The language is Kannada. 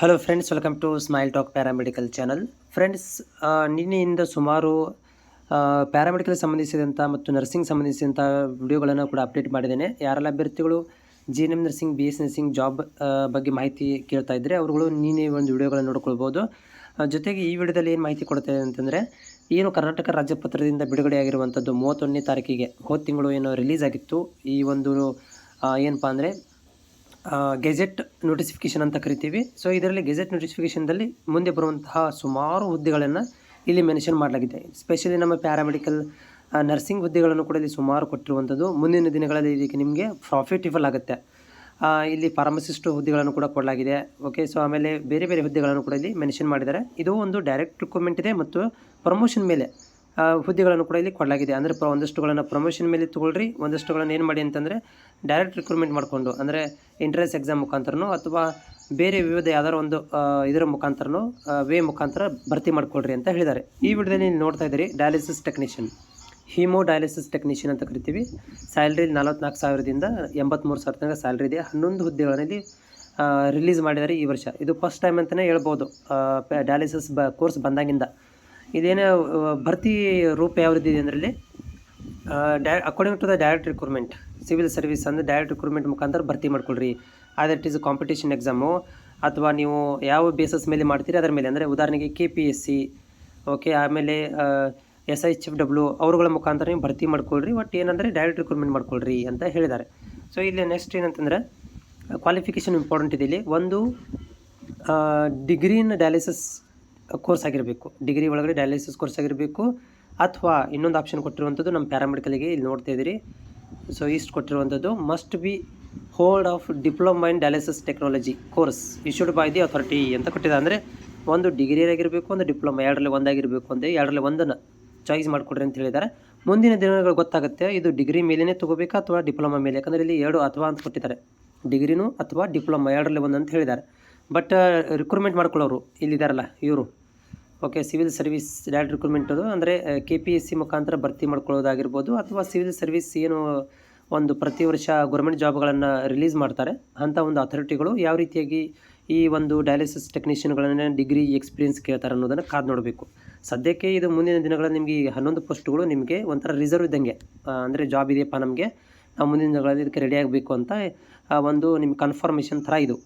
Hello friends, welcome to smile talk paramedical channel. Friends, ನಿನ್ನೆಯಿಂದ ಸುಮಾರು ಪ್ಯಾರಾಮೆಡಿಕಲ್ ಸಂಬಂಧಿಸಿದಂಥ ಮತ್ತು ನರ್ಸಿಂಗ್ ಸಂಬಂಧಿಸಿದಂಥ ವಿಡಿಯೋಗಳನ್ನು ಕೂಡ ಅಪ್ಡೇಟ್ ಮಾಡಿದ್ದೇನೆ. ಯಾರೆಲ್ಲ ಅಭ್ಯರ್ಥಿಗಳು GNM nursing, BS nursing job ಬಗ್ಗೆ ಮಾಹಿತಿ ಕೇಳ್ತಾ ಇದ್ದರೆ ಅವರುಗಳು ನಿನ್ನೆ ಒಂದು ವಿಡಿಯೋಗಳನ್ನು ನೋಡ್ಕೊಳ್ಬೋದು. ಜೊತೆಗೆ ಈ ವಿಡಿಯೋದಲ್ಲಿ ಏನು ಮಾಹಿತಿ ಕೊಡ್ತಾ ಇದೆ ಅಂತಂದರೆ, ಏನು ಕರ್ನಾಟಕ ರಾಜ್ಯಪತ್ರದಿಂದ ಬಿಡುಗಡೆಯಾಗಿರುವಂಥದ್ದು 31ನೇ ತಾರೀಕಿಗೆ ಹೋದ ತಿಂಗಳು ಏನು ರಿಲೀಸ್ ಆಗಿತ್ತು. ಈ ಒಂದು ಏನಪ್ಪ ಅಂದರೆ ಗೆಜೆಟ್ ನೋಟಿಫಿಕೇಷನ್ ಅಂತ ಕರಿತೀವಿ. ಸೊ ಇದರಲ್ಲಿ ಗೆಜೆಟ್ ನೋಟಿಫಿಕೇಷನ್ದಲ್ಲಿ ಮುಂದೆ ಬರುವಂತಹ ಸುಮಾರು ಹುದ್ದೆಗಳನ್ನು ಇಲ್ಲಿ ಮೆನ್ಷನ್ ಮಾಡಲಾಗಿದೆ. ಸ್ಪೆಷಲಿ ನಮ್ಮ ಪ್ಯಾರಾಮೆಡಿಕಲ್ ನರ್ಸಿಂಗ್ ಹುದ್ದೆಗಳನ್ನು ಕೂಡ ಇಲ್ಲಿ ಸುಮಾರು ಕೊಟ್ಟಿರುವಂಥದ್ದು. ಮುಂದಿನ ದಿನಗಳಲ್ಲಿ ಇದಕ್ಕೆ ನಿಮಗೆ ಪ್ರಾಫಿಟೇಬಲ್ ಆಗುತ್ತೆ. ಇಲ್ಲಿ ಫಾರ್ಮಸಿಸ್ಟ್ ಹುದ್ದೆಗಳನ್ನು ಕೂಡ ಕೊಡಲಾಗಿದೆ. ಓಕೆ, ಸೊ ಆಮೇಲೆ ಬೇರೆ ಬೇರೆ ಹುದ್ದೆಗಳನ್ನು ಕೂಡ ಇಲ್ಲಿ ಮೆನ್ಷನ್ ಮಾಡಿದ್ದಾರೆ. ಇದು ಒಂದು ಡೈರೆಕ್ಟ್ ರಿಕ್ರೂಟ್ಮೆಂಟ್ ಇದೆ ಮತ್ತು ಪ್ರಮೋಷನ್ ಮೇಲೆ ಹುದ್ದೆಗಳನ್ನು ಕೂಡ ಇಲ್ಲಿ ಕೊಡಲಾಗಿದೆ. ಅಂದರೆ ಒಂದಷ್ಟುಗಳನ್ನು ಪ್ರಮೋಷನ್ ಮೇಲೆ ತೊಗೊಳ್ರಿ, ಒಂದಷ್ಟುಗಳನ್ನು ಏನು ಮಾಡಿ ಅಂತಂದರೆ ಡೈರೆಕ್ಟ್ ರಿಕ್ರೂಟ್ಮೆಂಟ್ ಮಾಡಿಕೊಂಡು, ಅಂದರೆ ಎಂಟ್ರೆನ್ಸ್ ಎಕ್ಸಾಮ್ ಮುಖಾಂತರನೋ ಅಥವಾ ಬೇರೆ ವಿವಿಧ ಯಾವ್ದಾರು ಒಂದು ಇದರ ಮುಖಾಂತರನೋ ಮುಖಾಂತರ ಭರ್ತಿ ಮಾಡ್ಕೊಳ್ರಿ ಅಂತ ಹೇಳಿದ್ದಾರೆ. ಈ ವಿಡಿಯೋದಲ್ಲಿ ನೀವು ನೋಡ್ತಾ ಇದ್ದೀರಿ ಡಯಾಲಿಸಿಸ್ ಟೆಕ್ನಿಷಿಯನ್, ಹೀಮೋ ಡಯಾಲಿಸಿಸ್ ಟೆಕ್ನಿಷಿಯನ್ ಅಂತ ಕರಿತೀವಿ. ಸ್ಯಾಲ್ರಿ 44,000ದಿಂದ 83,000 ತನಕ ಸ್ಯಾಲ್ರಿ ಇದೆ. 11 ಹುದ್ದೆಗಳಲ್ಲಿ ರಿಲೀಸ್ ಮಾಡಿದ್ದಾರೆ ಈ ವರ್ಷ. ಇದು ಫಸ್ಟ್ ಟೈಮ್ ಅಂತಲೇ ಹೇಳ್ಬೋದು ಡಯಾಲಿಸಿಸ್ ಕೋರ್ಸ್ ಬಂದಾಗಿಂದ. ಇದೇನೇ ಭರ್ತಿ ರೂಪ ಯಾವ ರೀತಿ ಇದೆ ಅಂದರೆ, according to the direct recruitment, civil service ಅಂದರೆ ಡೈರೆಕ್ಟ್ ರಿಕ್ರೂಟ್ಮೆಂಟ್ ಮುಖಾಂತರ ಭರ್ತಿ ಮಾಡ್ಕೊಳ್ರಿ. ಆದರ್ ಇಟ್ ಈಸ್ ಕಾಂಪಿಟೇಷನ್ ಎಕ್ಸಾಮು ಅಥವಾ ನೀವು ಯಾವ ಬೇಸಸ್ ಮೇಲೆ ಮಾಡ್ತೀರಿ ಅದರ ಮೇಲೆ, ಅಂದರೆ ಉದಾಹರಣೆಗೆ KPSC, ಓಕೆ, ಆಮೇಲೆ SHFW ಅವರುಗಳ ಮುಖಾಂತರ ನೀವು ಭರ್ತಿ ಮಾಡ್ಕೊಳ್ರಿ. ಬಟ್ ಏನಂದರೆ ಡೈರೆಕ್ಟ್ ರಿಕ್ರೂಟ್ಮೆಂಟ್ ಮಾಡ್ಕೊಳ್ರಿ ಅಂತ ಹೇಳಿದ್ದಾರೆ. ಸೊ ಇಲ್ಲಿ ನೆಕ್ಸ್ಟ್ ಏನಂತಂದರೆ ಕ್ವಾಲಿಫಿಕೇಷನ್ ಇಂಪಾರ್ಟೆಂಟ್ ಇದೆ. ಇಲ್ಲಿ ಒಂದು ಡಿಗ್ರಿ ಇನ್ ಡಯಾಲಿಸಿಸ್ ಕೋರ್ಸ್ ಆಗಿರಬೇಕು, ಡಿಗ್ರಿ ಒಳಗಡೆ ಡಯಾಲಿಸಿಸ್ ಕೋರ್ಸ್ ಆಗಿರಬೇಕು. ಅಥವಾ ಇನ್ನೊಂದು ಆಪ್ಷನ್ ಕೊಟ್ಟಿರುವಂಥದ್ದು ನಮ್ಮ ಪ್ಯಾರಾಮೆಡಿಕಲ್ಗೆ ಇಲ್ಲಿ ನೋಡ್ತಾ ಇದ್ದೀರಿ. ಸೊ ಇಷ್ಟು ಕೊಟ್ಟಿರುವಂಥದ್ದು must be hold of diploma in dialysis technology course issued by the authority ಅಂತ ಕೊಟ್ಟಿದ್ದಾರೆ. ಅಂದರೆ ಒಂದು ಡಿಗ್ರಿ ಆಗಿರಬೇಕು, ಒಂದು ಡಿಪ್ಲೊಮಾ, ಎರಡರಲ್ಲಿ ಒಂದಾಗಿರಬೇಕು. ಅಂದರೆ ಎರಡರಲ್ಲಿ ಒಂದನ್ನು ಚಾಯ್ಸ್ ಮಾಡಿಕೊಡ್ರಿ ಅಂತ ಹೇಳಿದ್ದಾರೆ. ಮುಂದಿನ ದಿನಗಳು ಗೊತ್ತಾಗುತ್ತೆ ಇದು ಡಿಗ್ರಿ ಮೇಲೇ ತೊಗೋಬೇಕಾ ಅಥವಾ ಡಿಪ್ಲೊಮಾ ಮೇಲೆ. ಯಾಕಂದರೆ ಇಲ್ಲಿ 2 ಅಥವಾ ಅಂತ ಕೊಟ್ಟಿದ್ದಾರೆ, ಡಿಗ್ರಿನೂ ಅಥವಾ ಡಿಪ್ಲೊಮಾ ಎರಡರಲ್ಲಿ ಒಂದು ಅಂತ ಹೇಳಿದ್ದಾರೆ. ಬಟ್ ರಿಕ್ರೂಟ್ಮೆಂಟ್ ಮಾಡ್ಕೊಳ್ಳೋರು ಇಲ್ಲಿದ್ದಾರಲ್ಲ ಇವರು, okay, civil service direct recruitment, ಅದು ಅಂದರೆ KPSC ಮುಖಾಂತರ ಭರ್ತಿ ಮಾಡ್ಕೊಳ್ಳೋದಾಗಿರ್ಬೋದು, ಅಥವಾ ಸಿವಿಲ್ ಸರ್ವಿಸ್ ಏನು ಒಂದು ಪ್ರತಿ ವರ್ಷ ಗೌರ್ಮೆಂಟ್ ಜಾಬ್ಗಳನ್ನು ರಿಲೀಸ್ ಮಾಡ್ತಾರೆ ಅಂಥ ಒಂದು ಅಥಾರಿಟಿಗಳು ಯಾವ ರೀತಿಯಾಗಿ ಈ ಒಂದು ಡಯಾಲಿಸಿಸ್ ಟೆಕ್ನಿಷಿಯನ್ಗಳನ್ನು ಡಿಗ್ರಿ ಎಕ್ಸ್ಪೀರಿಯನ್ಸ್ ಕೇಳ್ತಾರೆ ಅನ್ನೋದನ್ನು ಕಾದು ನೋಡಬೇಕು. ಸದ್ಯಕ್ಕೆ ಇದು ಮುಂದಿನ ದಿನಗಳಲ್ಲಿ ನಿಮಗೆ 11 ಪೋಸ್ಟ್ಗಳು ನಿಮಗೆ ಒಂಥರ ರಿಸರ್ವ್ ಇದ್ದಂಗೆ, ಅಂದರೆ ಜಾಬ್ ಇದೆಯಪ್ಪ ನಮಗೆ, ನಾವು ಮುಂದಿನ ದಿನಗಳಲ್ಲಿ ಇದಕ್ಕೆ ರೆಡಿ ಆಗಬೇಕು ಅಂತ ಒಂದು ನಿಮ್ಗೆ ಕನ್ಫರ್ಮೇಷನ್ ಥರ ಇದು.